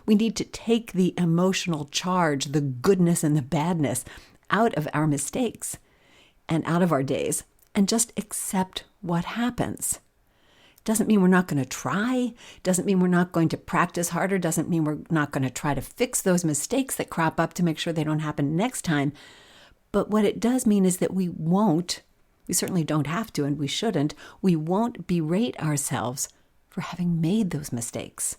We need to take the emotional charge, the goodness and the badness out of our mistakes and out of our days and just accept what happens. Doesn't mean we're not going to try, doesn't mean we're not going to practice harder, doesn't mean we're not going to try to fix those mistakes that crop up to make sure they don't happen next time. But what it does mean is that we certainly don't have to and we shouldn't, we won't berate ourselves for having made those mistakes.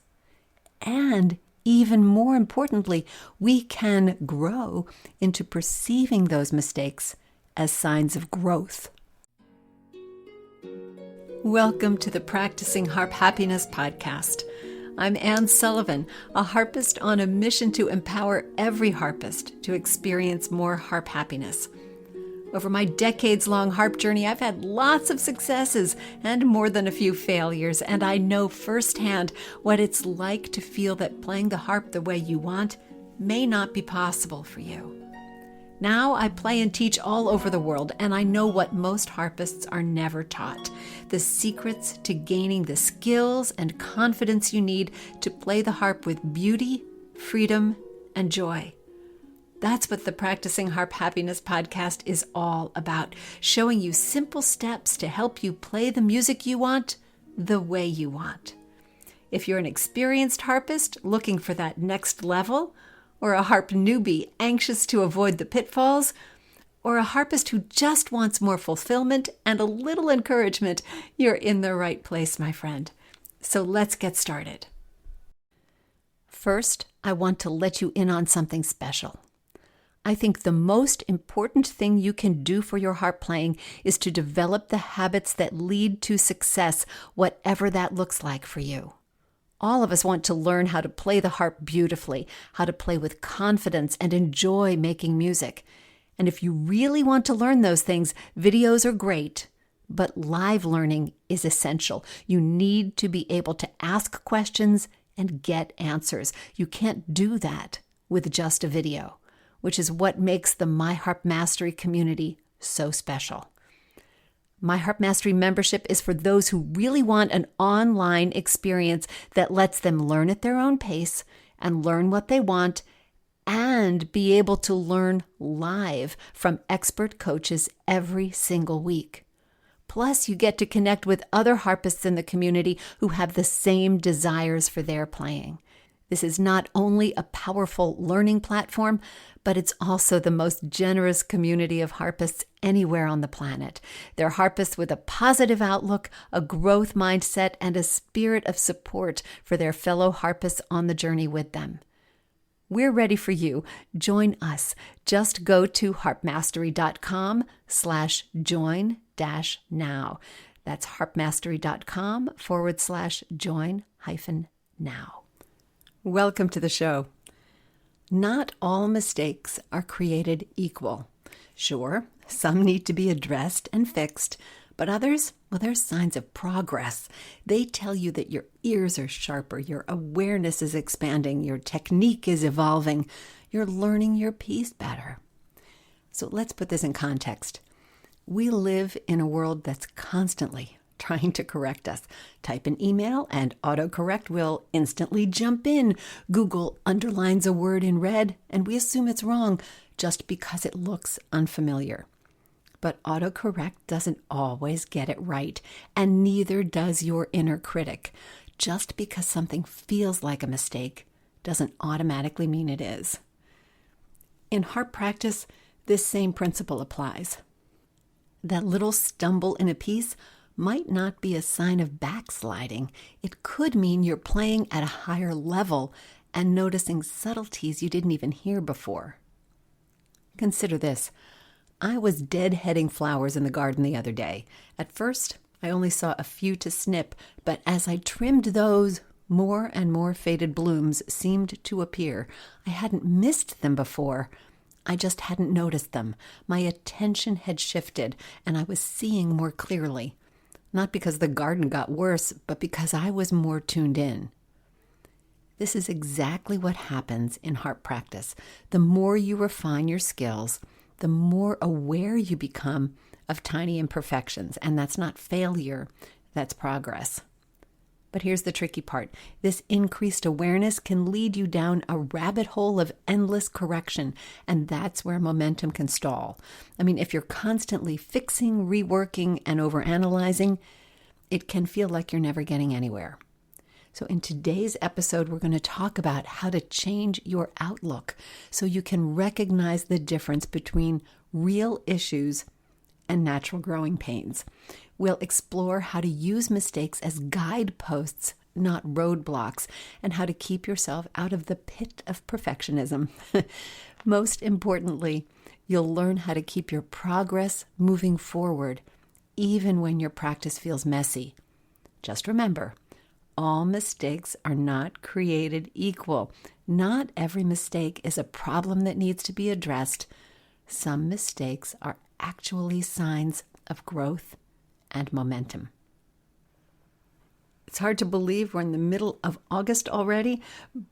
And even more importantly, we can grow into perceiving those mistakes as signs of growth. Welcome to the Practicing Harp Happiness podcast. I'm Anne Sullivan, a harpist on a mission to empower every harpist to experience more harp happiness. Over my decades-long harp journey, I've had lots of successes and more than a few failures, and I know firsthand what it's like to feel that playing the harp the way you want may not be possible for you. Now I play and teach all over the world, and I know what most harpists are never taught: the secrets to gaining the skills and confidence you need to play the harp with beauty, freedom, and joy. That's what the Practicing Harp Happiness podcast is all about, showing you simple steps to help you play the music you want the way you want. If you're an experienced harpist looking for that next level, or a harp newbie anxious to avoid the pitfalls, or a harpist who just wants more fulfillment and a little encouragement, you're in the right place, my friend. So let's get started. First, I want to let you in on something special. I think the most important thing you can do for your harp playing is to develop the habits that lead to success, whatever that looks like for you. All of us want to learn how to play the harp beautifully, how to play with confidence and enjoy making music. And if you really want to learn those things, videos are great, but live learning is essential. You need to be able to ask questions and get answers. You can't do that with just a video, which is what makes the My Harp Mastery community so special. My Harp Mastery membership is for those who really want an online experience that lets them learn at their own pace and learn what they want and be able to learn live from expert coaches every single week. Plus, you get to connect with other harpists in the community who have the same desires for their playing. This is not only a powerful learning platform, but it's also the most generous community of harpists anywhere on the planet. They're harpists with a positive outlook, a growth mindset, and a spirit of support for their fellow harpists on the journey with them. We're ready for you. Join us. Just go to harpmastery.com/join-now. That's harpmastery.com/join-now. Welcome to the show. Not all mistakes are created equal. Sure, some need to be addressed and fixed, but others, well, they're signs of progress. They tell you that your ears are sharper, your awareness is expanding, your technique is evolving, you're learning your piece better. So let's put this in context. We live in a world that's constantly trying to correct us. Type an email and autocorrect will instantly jump in. Google underlines a word in red and we assume it's wrong just because it looks unfamiliar. But autocorrect doesn't always get it right, and neither does your inner critic. Just because something feels like a mistake doesn't automatically mean it is. In harp practice, this same principle applies. That little stumble in a piece might not be a sign of backsliding. It could mean you're playing at a higher level and noticing subtleties you didn't even hear before. Consider this. I was deadheading flowers in the garden the other day. At first, I only saw a few to snip, but as I trimmed those, more and more faded blooms seemed to appear. I hadn't missed them before. I just hadn't noticed them. My attention had shifted, and I was seeing more clearly. Not because the garden got worse, but because I was more tuned in. This is exactly what happens in harp practice. The more you refine your skills, the more aware you become of tiny imperfections. And that's not failure, that's progress. But here's the tricky part. This increased awareness can lead you down a rabbit hole of endless correction, and that's where momentum can stall. I mean, if you're constantly fixing, reworking, and overanalyzing, it can feel like you're never getting anywhere. So in today's episode, we're going to talk about how to change your outlook so you can recognize the difference between real issues and natural growing pains. We'll explore how to use mistakes as guideposts, not roadblocks, and how to keep yourself out of the pit of perfectionism. Most importantly, you'll learn how to keep your progress moving forward, even when your practice feels messy. Just remember, all mistakes are not created equal. Not every mistake is a problem that needs to be addressed. Some mistakes are actually signs of growth and momentum. It's hard to believe we're in the middle of August already,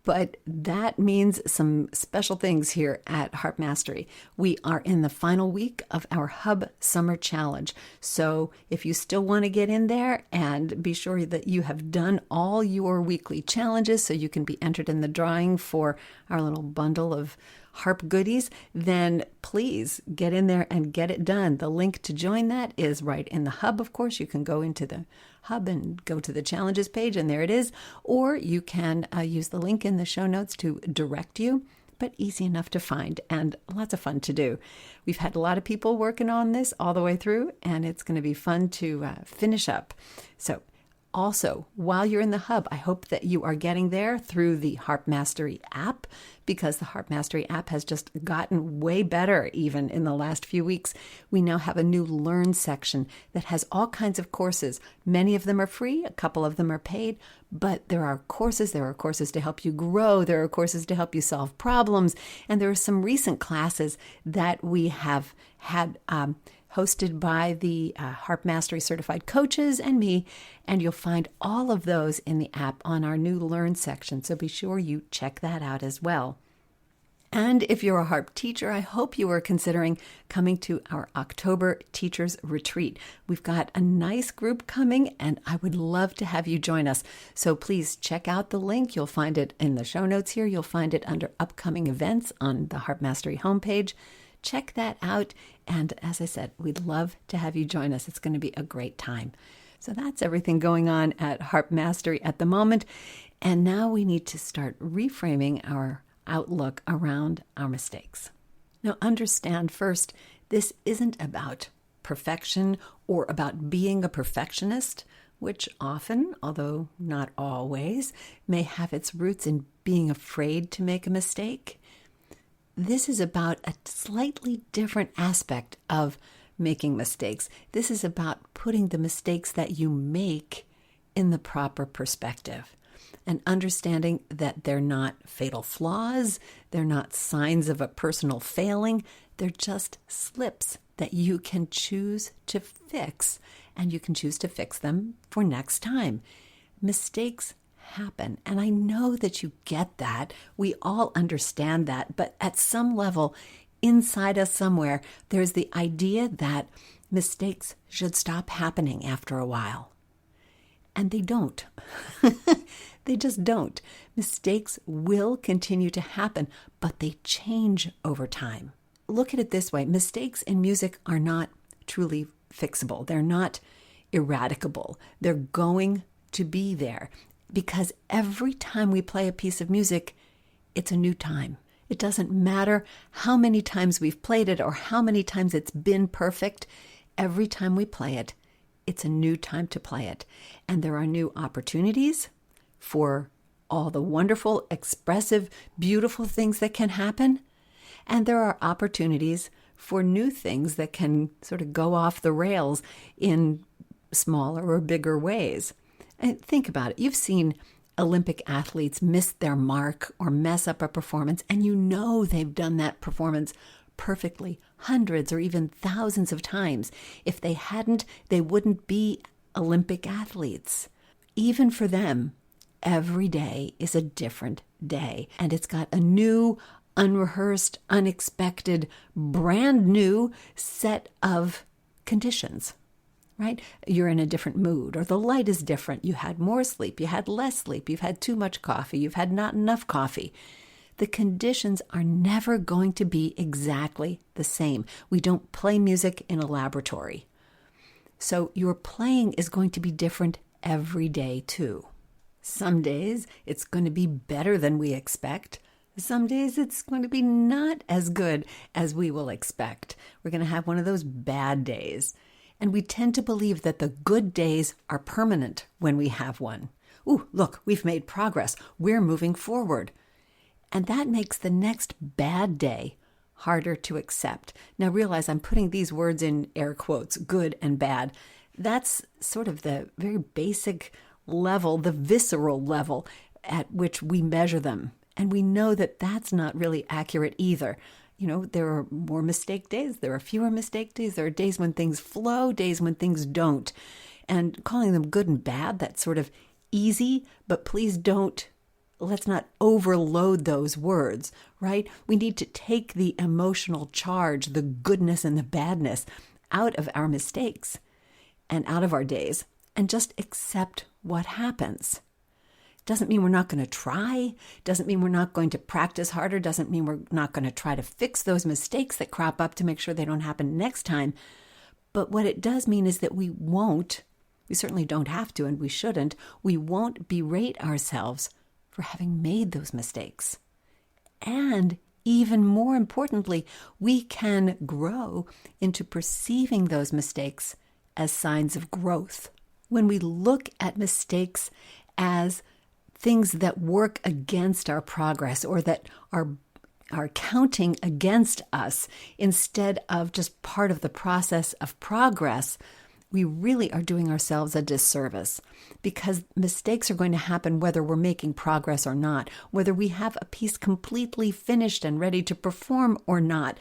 but that means some special things here at Harp Mastery. We are in the final week of our Hub Summer Challenge. So if you still want to get in there and be sure that you have done all your weekly challenges so you can be entered in the drawing for our little bundle of Harp goodies, then please get in there and get it done. The link to join that is right in the Hub. Of course, you can go into the Hub and go to the challenges page, and there it is. Or you can use the link in the show notes to direct you, but easy enough to find and lots of fun to do. We've had a lot of people working on this all the way through, and it's going to be fun to finish up. So also, while you're in the Hub, I hope that you are getting there through the Harp Mastery app, because the Harp Mastery app has just gotten way better even in the last few weeks. We now have a new Learn section that has all kinds of courses. Many of them are free, a couple of them are paid, but there are courses to help you grow, there are courses to help you solve problems, and there are some recent classes that we have had hosted by the Harp Mastery certified coaches and me, and you'll find all of those in the app on our new Learn section, so be sure you check that out as well. And if you're a harp teacher, I hope you are considering coming to our October Teachers Retreat. We've got a nice group coming, and I would love to have you join us. So please check out the link. You'll find it in the show notes here. You'll find it under upcoming events on the Harp Mastery homepage. Check that out. And as I said, we'd love to have you join us. It's going to be a great time. So that's everything going on at Harp Mastery at the moment. And now we need to start reframing our outlook around our mistakes. Now, understand first, this isn't about perfection or about being a perfectionist, which often, although not always, may have its roots in being afraid to make a mistake. This is about a slightly different aspect of making mistakes. This is about putting the mistakes that you make in the proper perspective and understanding that they're not fatal flaws, they're not signs of a personal failing, they're just slips that you can choose to fix, and you can choose to fix them for next time. Mistakes happen, and I know that you get that. We all understand that, but at some level, inside us somewhere, there's the idea that mistakes should stop happening after a while. And they don't. They just don't. Mistakes will continue to happen, but they change over time. Look at it this way. Mistakes in music are not truly fixable. They're not eradicable. They're going to be there because every time we play a piece of music, it's a new time. It doesn't matter how many times we've played it or how many times it's been perfect. Every time we play it, it's a new time to play it. And there are new opportunities for all the wonderful, expressive, beautiful things that can happen. And there are opportunities for new things that can sort of go off the rails in smaller or bigger ways. And think about it. You've seen Olympic athletes miss their mark or mess up a performance, and you know they've done that performance perfectly hundreds or even thousands of times. If they hadn't, they wouldn't be Olympic athletes. Even for them, every day is a different day, and it's got a new, unrehearsed, unexpected, brand new set of conditions. right? You're in a different mood, or the light is different. You had more sleep, you had less sleep, you've had too much coffee, you've had not enough coffee. The conditions are never going to be exactly the same. We don't play music in a laboratory. So your playing is going to be different every day too. Some days it's going to be better than we expect. Some days it's going to be not as good as we will expect. We're going to have one of those bad days. And we tend to believe that the good days are permanent when we have one. Ooh, look, we've made progress. We're moving forward. And that makes the next bad day harder to accept. Now realize I'm putting these words in air quotes, good and bad. That's sort of the very basic level, the visceral level at which we measure them. And we know that that's not really accurate either. You know, there are more mistake days, there are fewer mistake days, there are days when things flow, days when things don't. And calling them good and bad, that's sort of easy, but please let's not overload those words, right? We need to take the emotional charge, the goodness and the badness out of our mistakes and out of our days and just accept what happens. Doesn't mean we're not going to try, doesn't mean we're not going to practice harder, doesn't mean we're not going to try to fix those mistakes that crop up to make sure they don't happen next time. But what it does mean is that we certainly don't have to, and we shouldn't, we won't berate ourselves for having made those mistakes. And even more importantly, we can grow into perceiving those mistakes as signs of growth. When we look at mistakes as things that work against our progress or that are counting against us instead of just part of the process of progress, we really are doing ourselves a disservice, because mistakes are going to happen whether we're making progress or not, whether we have a piece completely finished and ready to perform or not.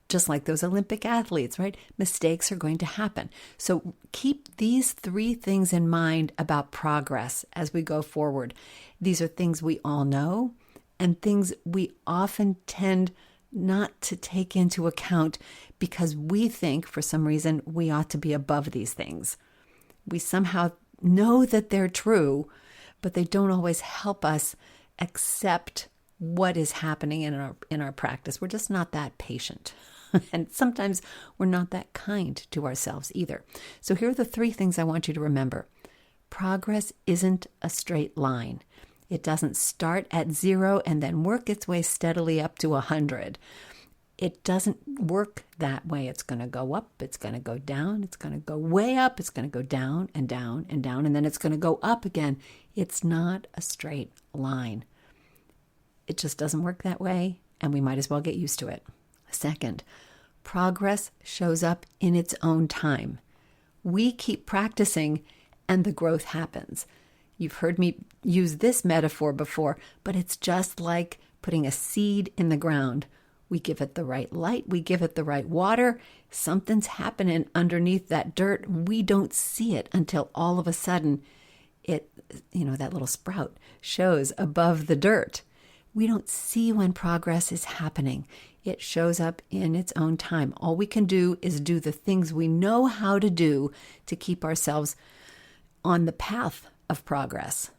Just like those Olympic athletes, right? Mistakes are going to happen. So keep these three things in mind about progress as we go forward. These are things we all know and things we often tend not to take into account because we think for some reason we ought to be above these things. We somehow know that they're true, but they don't always help us accept what is happening in our practice. We're just not that patient. And sometimes we're not that kind to ourselves either. So here are the three things I want you to remember. Progress isn't a straight line. It doesn't start at 0 and then work its way steadily up to 100. It doesn't work that way. It's going to go up, it's going to go down, it's going to go way up, it's going to go down and down and down, and then it's going to go up again. It's not a straight line. It just doesn't work that way, and we might as well get used to it. Second, progress shows up in its own time. We keep practicing and the growth happens. You've heard me use this metaphor before, but it's just like putting a seed in the ground. We give it the right light, we give it the right water, something's happening underneath that dirt. We don't see it until all of a sudden that little sprout shows above the dirt. We don't see when progress is happening. It shows up in its own time. All we can do is do the things we know how to do to keep ourselves on the path of progress.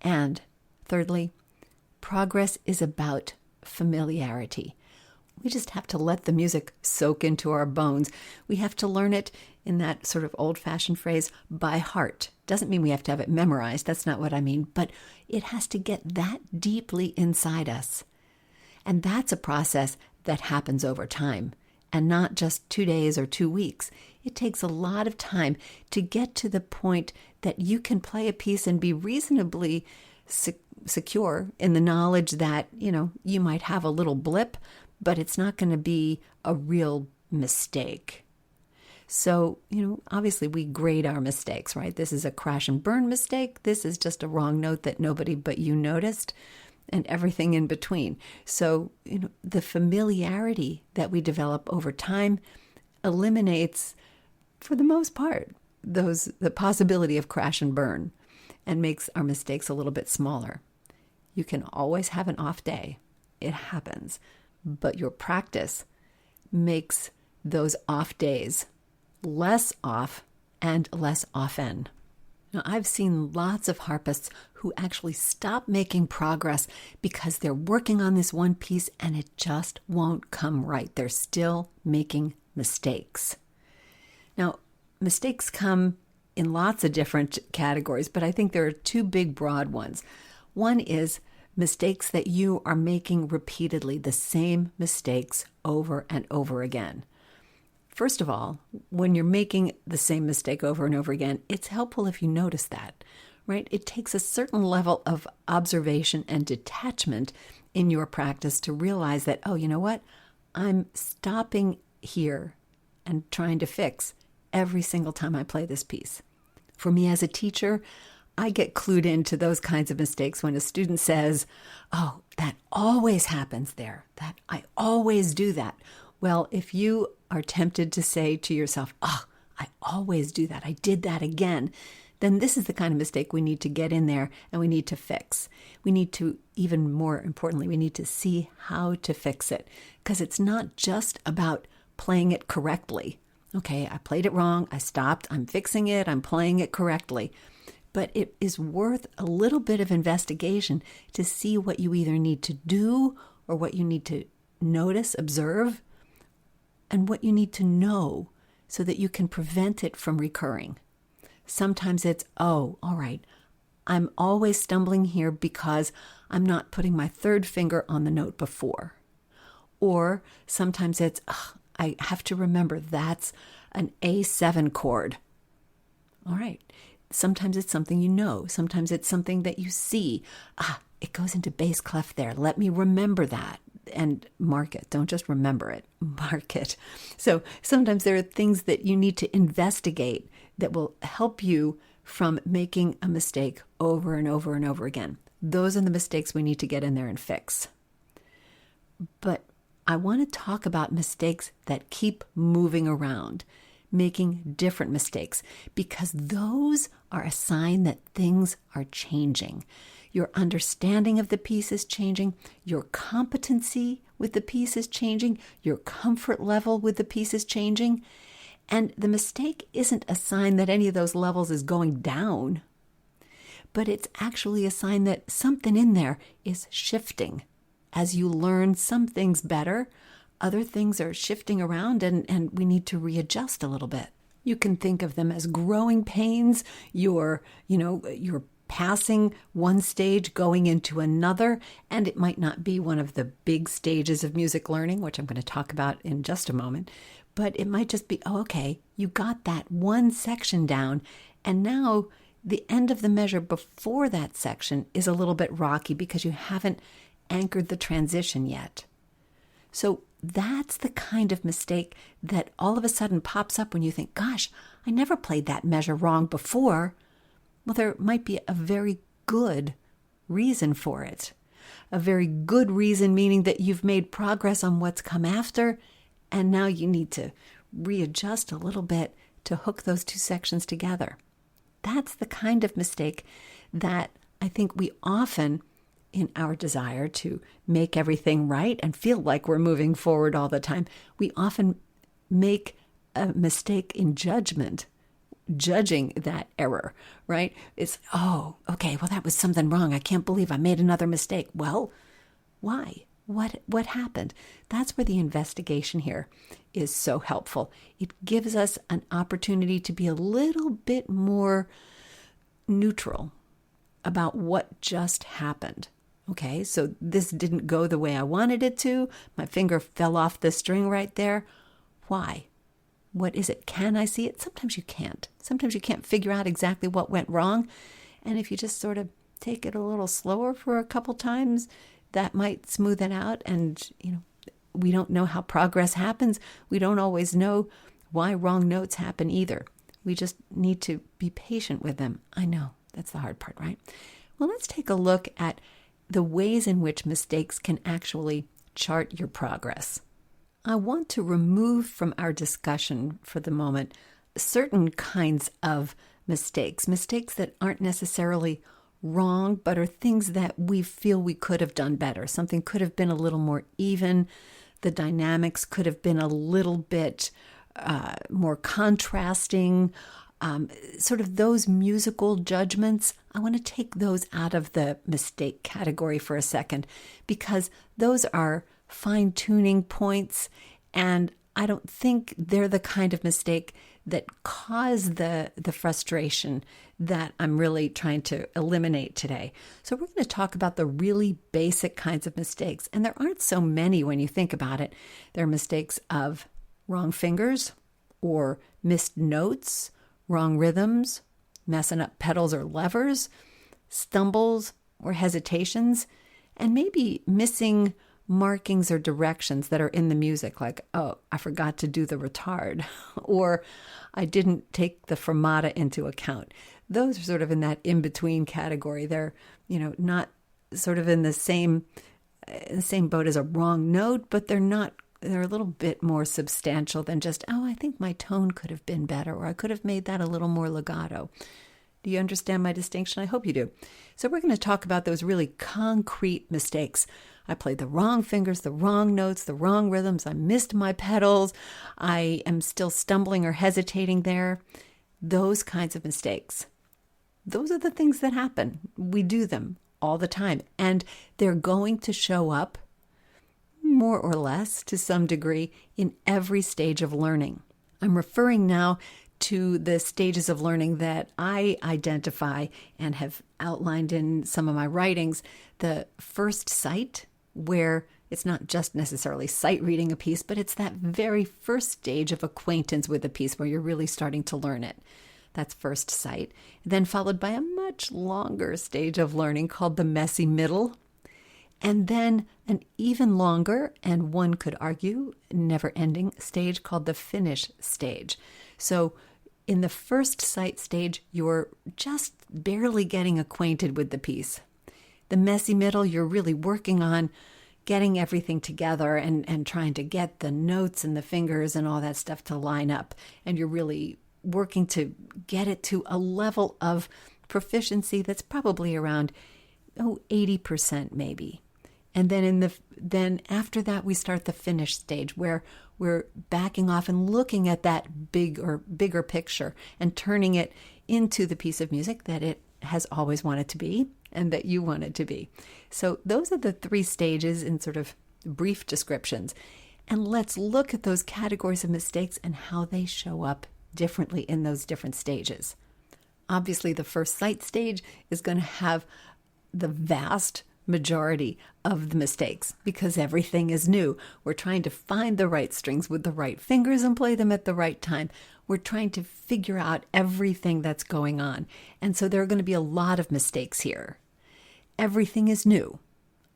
And thirdly, progress is about familiarity. We just have to let the music soak into our bones. We have to learn it in that sort of old-fashioned phrase, by heart. Doesn't mean we have to have it memorized. That's not what I mean. But it has to get that deeply inside us. And that's a process that happens over time, and not just 2 days or 2 weeks. It takes a lot of time to get to the point that you can play a piece and be reasonably secure in the knowledge that, you might have a little blip, but it's not going to be a real mistake. So, obviously we grade our mistakes, right? This is a crash and burn mistake. This is just a wrong note that nobody but you noticed, and everything in between. So, the familiarity that we develop over time eliminates, for the most part, the possibility of crash and burn, and makes our mistakes a little bit smaller. You can always have an off day. It happens. But your practice makes those off days less off and less often. Now, I've seen lots of harpists who actually stop making progress because they're working on this one piece and it just won't come right. They're still making mistakes. Now, mistakes come in lots of different categories, but I think there are two big broad ones. One is mistakes that you are making repeatedly, the same mistakes over and over again. First of all, when you're making the same mistake over and over again, it's helpful if you notice that, right? It takes a certain level of observation and detachment in your practice to realize that, oh, you know what? I'm stopping here and trying to fix every single time I play this piece. For me as a teacher, I get clued into those kinds of mistakes when a student says, oh, that always happens there, that I always do that. Well, if you are tempted to say to yourself, oh, I always do that, I did that again, then this is the kind of mistake we need to get in there and we need to fix. We need to, even more importantly, we need to see how to fix it, because it's not just about playing it correctly. Okay, I played it wrong, I stopped, I'm fixing it, I'm playing it correctly. But it is worth a little bit of investigation to see what you either need to do or what you need to notice, observe, and what you need to know so that you can prevent it from recurring. Sometimes it's, oh, all right, I'm always stumbling here because I'm not putting my third finger on the note before. Or sometimes it's, I have to remember that's an A7 chord. All right. Sometimes it's something you know. Sometimes it's something that you see. It goes into bass clef there. Let me remember that and mark it. Don't just remember it, mark it. So sometimes there are things that you need to investigate that will help you from making a mistake over and over and over again. Those are the mistakes we need to get in there and fix. But I want to talk about mistakes that keep moving around, making different mistakes, because those are a sign that things are changing. Your understanding of the piece is changing. Your competency with the piece is changing. Your comfort level with the piece is changing. And the mistake isn't a sign that any of those levels is going down, but it's actually a sign that something in there is shifting. As you learn some things better, other things are shifting around and we need to readjust a little bit. You can think of them as growing pains. You're passing one stage, going into another, and it might not be one of the big stages of music learning, which I'm going to talk about in just a moment, but it might just be, oh, okay, you got that one section down, and now the end of the measure before that section is a little bit rocky because you haven't anchored the transition yet. So that's the kind of mistake that all of a sudden pops up when you think, gosh, I never played that measure wrong before. Well, there might be a very good reason for it. A very good reason, meaning that you've made progress on what's come after, and now you need to readjust a little bit to hook those two sections together. That's the kind of mistake that I think we often, in our desire to make everything right and feel like we're moving forward all the time, we often make a mistake in judgment, judging that error, right? It's, oh, okay, well, that was something wrong. I can't believe I made another mistake. Well, why? What happened? That's where the investigation here is so helpful. It gives us an opportunity to be a little bit more neutral about what just happened. Okay, so this didn't go the way I wanted it to. My finger fell off the string right there. Why? What is it? Can I see it? Sometimes you can't. Sometimes you can't figure out exactly what went wrong. And if you just sort of take it a little slower for a couple times, that might smooth it out. And, we don't know how progress happens. We don't always know why wrong notes happen either. We just need to be patient with them. I know, that's the hard part, right? Well, let's take a look at the ways in which mistakes can actually chart your progress. I want to remove from our discussion for the moment certain kinds of mistakes that aren't necessarily wrong, but are things that we feel we could have done better. Something could have been a little more even. The dynamics could have been a little bit more contrasting, sort of those musical judgments. I want to take those out of the mistake category for a second, because those are fine-tuning points, and I don't think they're the kind of mistake that cause the frustration that I'm really trying to eliminate today. So we're going to talk about the really basic kinds of mistakes, and there aren't so many when you think about it. There are mistakes of wrong fingers or missed notes, wrong rhythms, messing up pedals or levers, stumbles or hesitations, and maybe missing markings or directions that are in the music, like, oh, I forgot to do the retard, or I didn't take the fermata into account. Those are sort of in that in-between category. They're, not sort of in the same boat as a wrong note, but they're a little bit more substantial than just, oh, I think my tone could have been better, or I could have made that a little more legato. Do you understand my distinction? I hope you do. So we're going to talk about those really concrete mistakes. I played the wrong fingers, the wrong notes, the wrong rhythms. I missed my pedals. I am still stumbling or hesitating there. Those kinds of mistakes. Those are the things that happen. We do them all the time. And they're going to show up more or less to some degree in every stage of learning. I'm referring now to the stages of learning that I identify and have outlined in some of my writings. The first sight, where it's not just necessarily sight reading a piece, but it's that very first stage of acquaintance with a piece where you're really starting to learn it. That's first sight. Then followed by a much longer stage of learning called the messy middle. And then an even longer, and one could argue, never-ending stage called the finish stage. So in the first sight stage, you're just barely getting acquainted with the piece. The messy middle, you're really working on getting everything together and trying to get the notes and the fingers and all that stuff to line up. And you're really working to get it to a level of proficiency that's probably around 80% maybe. And then after that, we start the finish stage, where we're backing off and looking at that bigger picture and turning it into the piece of music that it has always wanted to be and that you want it to be. So those are the three stages in sort of brief descriptions. And let's look at those categories of mistakes and how they show up differently in those different stages. Obviously, the first sight stage is going to have the vast majority of the mistakes because everything is new. We're trying to find the right strings with the right fingers and play them at the right time. We're trying to figure out everything that's going on. And so there are going to be a lot of mistakes here. Everything is new,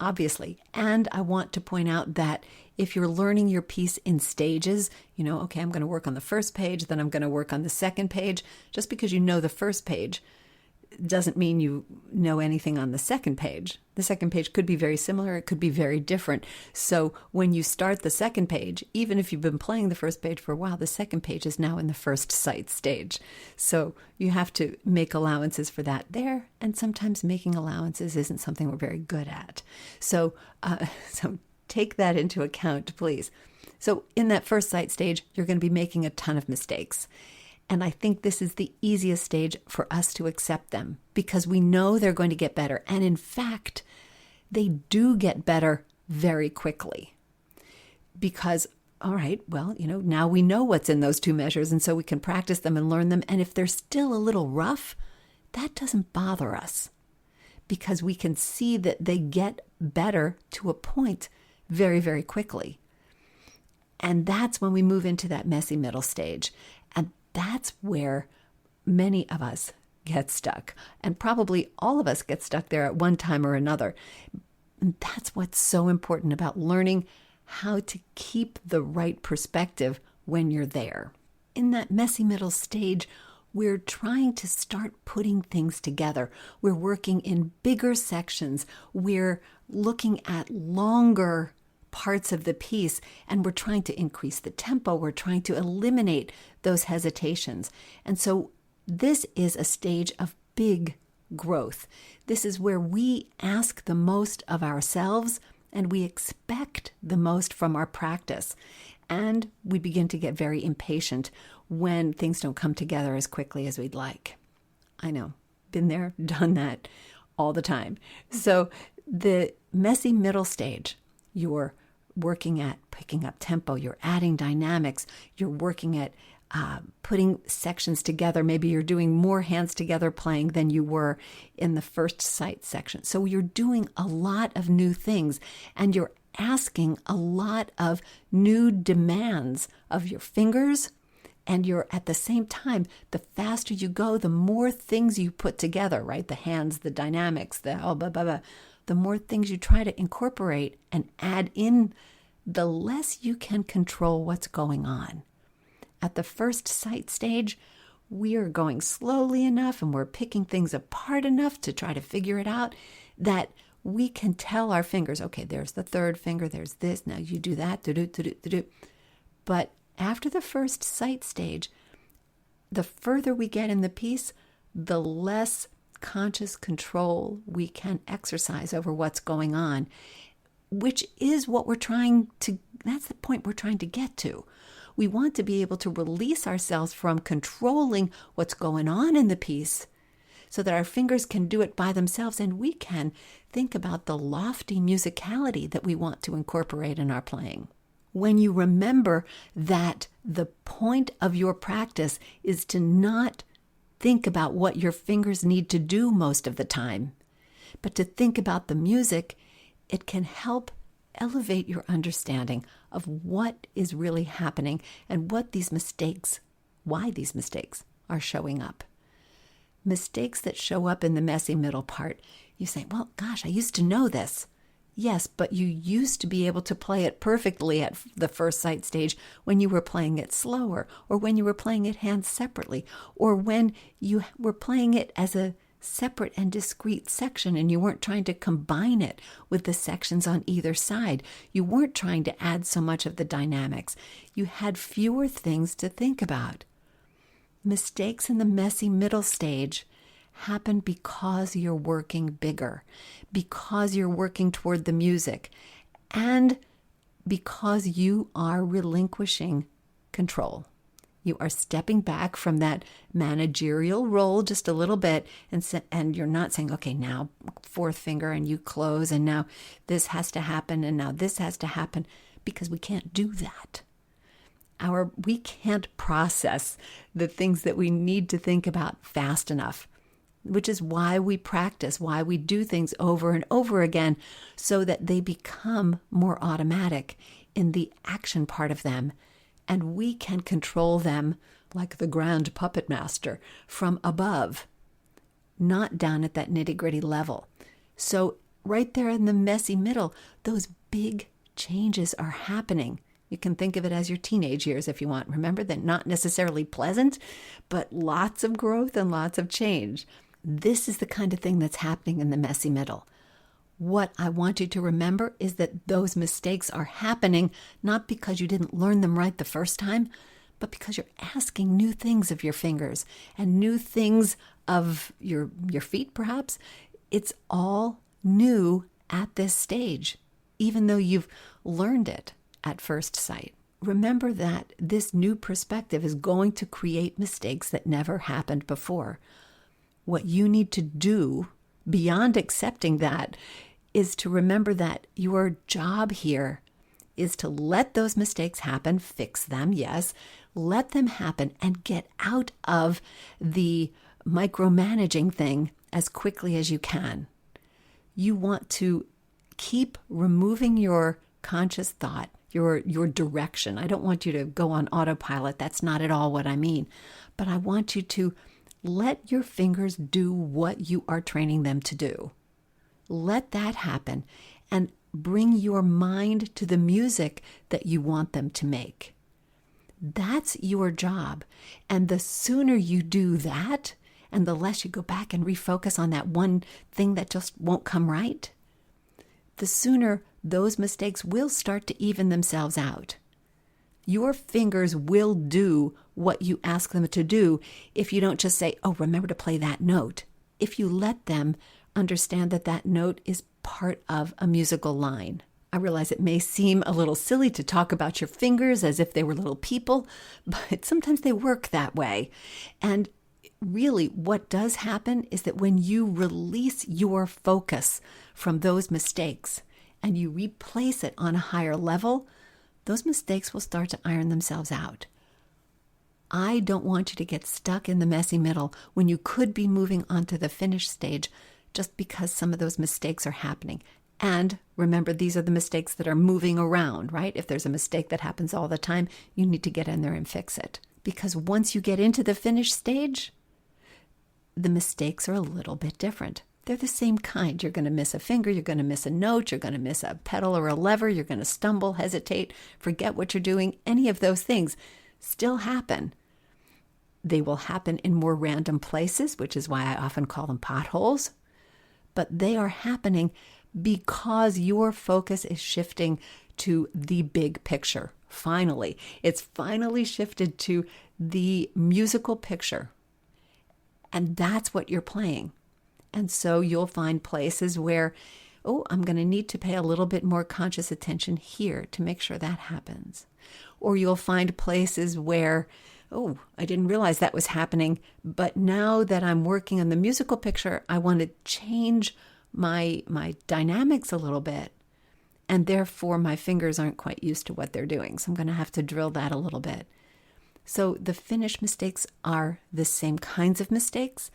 obviously. And I want to point out that if you're learning your piece in stages, okay, I'm going to work on the first page, then I'm going to work on the second page. Just because you know the first page doesn't mean you know anything on the second page. The second page could be very similar. It could be very different. So when you start the second page, even if you've been playing the first page for a while, the second page is now in the first sight stage. So you have to make allowances for that there. And sometimes making allowances isn't something we're very good at. So take that into account, please. So in that first sight stage, you're going to be making a ton of mistakes. And I think this is the easiest stage for us to accept them because we know they're going to get better. And in fact, they do get better very quickly because, all right, well, now we know what's in those two measures. And so we can practice them and learn them. And if they're still a little rough, that doesn't bother us because we can see that they get better to a point very, very quickly. And that's when we move into that messy middle stage. And that's where many of us get stuck. And probably all of us get stuck there at one time or another. And that's what's so important about learning how to keep the right perspective when you're there. In that messy middle stage, we're trying to start putting things together. We're working in bigger sections. We're looking at longer parts of the piece, and we're trying to increase the tempo. We're trying to eliminate those hesitations. And so this is a stage of big growth. This is where we ask the most of ourselves and we expect the most from our practice. And we begin to get very impatient when things don't come together as quickly as we'd like. I know, been there, done that all the time. So the messy middle stage, you're working at picking up tempo, you're adding dynamics, you're working at putting sections together. Maybe you're doing more hands together playing than you were in the first sight section. So you're doing a lot of new things, and you're asking a lot of new demands of your fingers. And you're at the same time, the faster you go, the more things you put together, right? The hands, the dynamics, the more things you try to incorporate and add in, the less you can control what's going on. At the first sight stage, we are going slowly enough and we're picking things apart enough to try to figure it out that we can tell our fingers, okay, there's the third finger, there's this, now you do that, do. But after the first sight stage, the further we get in the piece, the less conscious control we can exercise over what's going on, which is what that's the point we're trying to get to. We want to be able to release ourselves from controlling what's going on in the piece so that our fingers can do it by themselves and we can think about the lofty musicality that we want to incorporate in our playing. When you remember that the point of your practice is to not think about what your fingers need to do most of the time, but to think about the music, it can help elevate your understanding of what is really happening and why these mistakes are showing up. Mistakes that show up in the messy middle part, you say, well, gosh, I used to know this. Yes, but you used to be able to play it perfectly at the first sight stage when you were playing it slower, or when you were playing it hands separately, or when you were playing it as a separate and discrete section and you weren't trying to combine it with the sections on either side. You weren't trying to add so much of the dynamics. You had fewer things to think about. Mistakes in the messy middle stage happen because you're working bigger, because you're working toward the music, and because you are relinquishing control. You are stepping back from that managerial role just a little bit, and you're not saying, okay, now fourth finger and you close, and now this has to happen, and now this has to happen, because we can't do that. We can't process the things that we need to think about fast enough, which is why we practice, why we do things over and over again, so that they become more automatic in the action part of them. And we can control them like the grand puppet master from above, not down at that nitty-gritty level. So right there in the messy middle, those big changes are happening. You can think of it as your teenage years if you want. Remember that not necessarily pleasant, but lots of growth and lots of change. This is the kind of thing that's happening in the messy middle. What I want you to remember is that those mistakes are happening not because you didn't learn them right the first time, but because you're asking new things of your fingers and new things of your feet, perhaps. It's all new at this stage, even though you've learned it at first sight. Remember that this new perspective is going to create mistakes that never happened before. What you need to do beyond accepting that is to remember that your job here is to let those mistakes happen, fix them, yes, let them happen, and get out of the micromanaging thing as quickly as you can. You want to keep removing your conscious thought, your direction. I don't want you to go on autopilot. That's not at all what I mean. But I want you to let your fingers do what you are training them to do. Let that happen and bring your mind to the music that you want them to make. That's your job. And the sooner you do that, and the less you go back and refocus on that one thing that just won't come right, the sooner those mistakes will start to even themselves out. Your fingers will do what you ask them to do if you don't just say, oh, remember to play that note. If you let them understand that that note is part of a musical line. I realize it may seem a little silly to talk about your fingers as if they were little people, but sometimes they work that way. And really, what does happen is that when you release your focus from those mistakes and you replace it on a higher level, those mistakes will start to iron themselves out. I don't want you to get stuck in the messy middle when you could be moving on to the finish stage just because some of those mistakes are happening. And remember, these are the mistakes that are moving around, right? If there's a mistake that happens all the time, you need to get in there and fix it. Because once you get into the finish stage, the mistakes are a little bit different. They're the same kind. You're going to miss a finger, you're going to miss a note, you're going to miss a pedal or a lever, you're going to stumble, hesitate, forget what you're doing. Any of those things still happen. They will happen in more random places, which is why I often call them potholes. But they are happening because your focus is shifting to the big picture. Finally, it's finally shifted to the musical picture. And that's what you're playing. And so you'll find places where, I'm going to need to pay a little bit more conscious attention here to make sure that happens. Or you'll find places where, I didn't realize that was happening, but now that I'm working on the musical picture, I want to change my dynamics a little bit. And therefore, my fingers aren't quite used to what they're doing. So I'm going to have to drill that a little bit. So the finish mistakes are the same kinds of mistakes,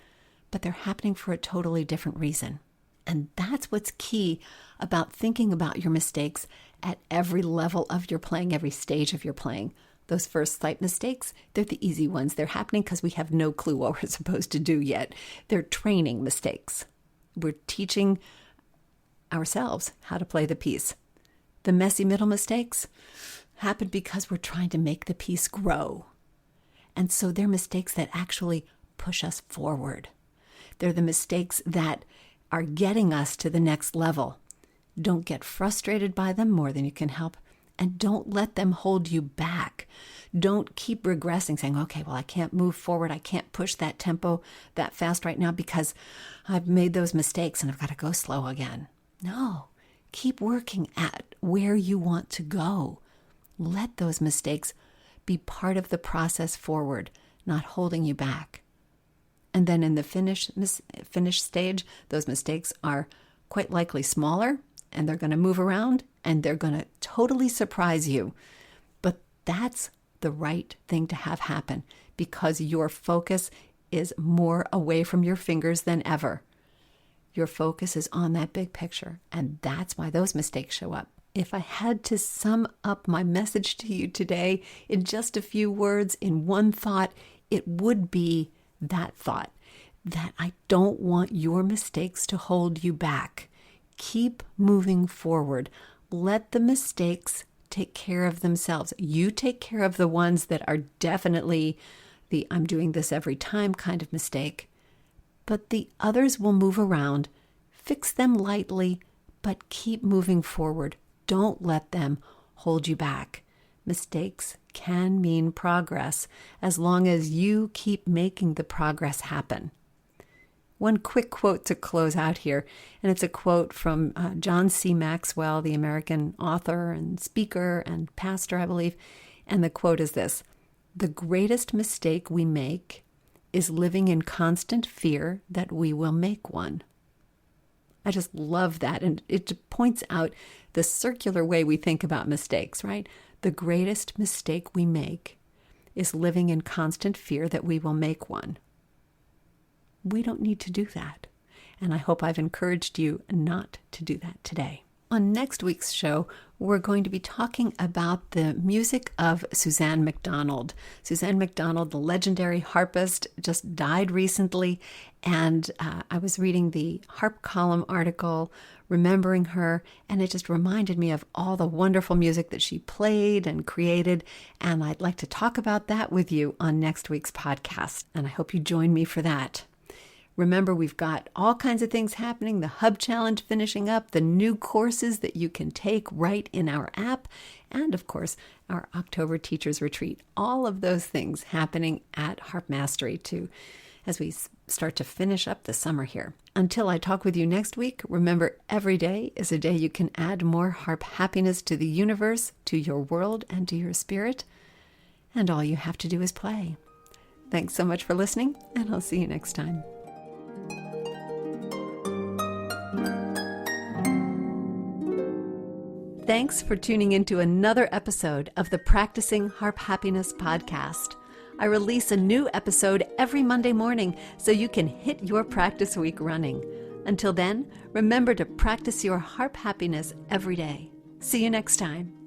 but they're happening for a totally different reason. And that's what's key about thinking about your mistakes at every level of your playing, every stage of your playing. Those first sight mistakes, they're the easy ones. They're happening because we have no clue what we're supposed to do yet. They're training mistakes. We're teaching ourselves how to play the piece. The messy middle mistakes happen because we're trying to make the piece grow. And so they're mistakes that actually push us forward. They're the mistakes that are getting us to the next level. Don't get frustrated by them more than you can help. And don't let them hold you back. Don't keep regressing, saying, okay, well, I can't move forward. I can't push that tempo that fast right now because I've made those mistakes and I've got to go slow again. No, keep working at where you want to go. Let those mistakes be part of the process forward, not holding you back. And then in the finish stage, those mistakes are quite likely smaller, and they're going to move around, and they're going to totally surprise you. But that's the right thing to have happen because your focus is more away from your fingers than ever. Your focus is on that big picture, and that's why those mistakes show up. If I had to sum up my message to you today in just a few words, in one thought, it would be that thought, that I don't want your mistakes to hold you back. Keep moving forward. Let the mistakes take care of themselves. You take care of the ones that are definitely the I'm doing this every time kind of mistake. But the others will move around. Fix them lightly, but keep moving forward. Don't let them hold you back. Mistakes can mean progress as long as you keep making the progress happen. One quick quote to close out here, and it's a quote from John C. Maxwell, the American author and speaker and pastor, I believe. And the quote is this: "The greatest mistake we make is living in constant fear that we will make one." I just love that. And it points out the circular way we think about mistakes, right? The greatest mistake we make is living in constant fear that we will make one. We don't need to do that. And I hope I've encouraged you not to do that today. On next week's show, we're going to be talking about the music of Suzanne McDonald. Suzanne McDonald, the legendary harpist, just died recently. And I was reading the Harp column article, remembering her, and it just reminded me of all the wonderful music that she played and created. And I'd like to talk about that with you on next week's podcast. And I hope you join me for that. Remember, we've got all kinds of things happening, the Hub Challenge finishing up, the new courses that you can take right in our app, and of course, our October Teachers Retreat. All of those things happening at Harp Mastery to as we start to finish up the summer here. Until I talk with you next week, remember every day is a day you can add more harp happiness to the universe, to your world, and to your spirit. And all you have to do is play. Thanks so much for listening, and I'll see you next time. Thanks for tuning into another episode of the Practicing Harp Happiness podcast. I release a new episode every Monday morning so you can hit your practice week running. Until then, remember to practice your harp happiness every day. See you next time.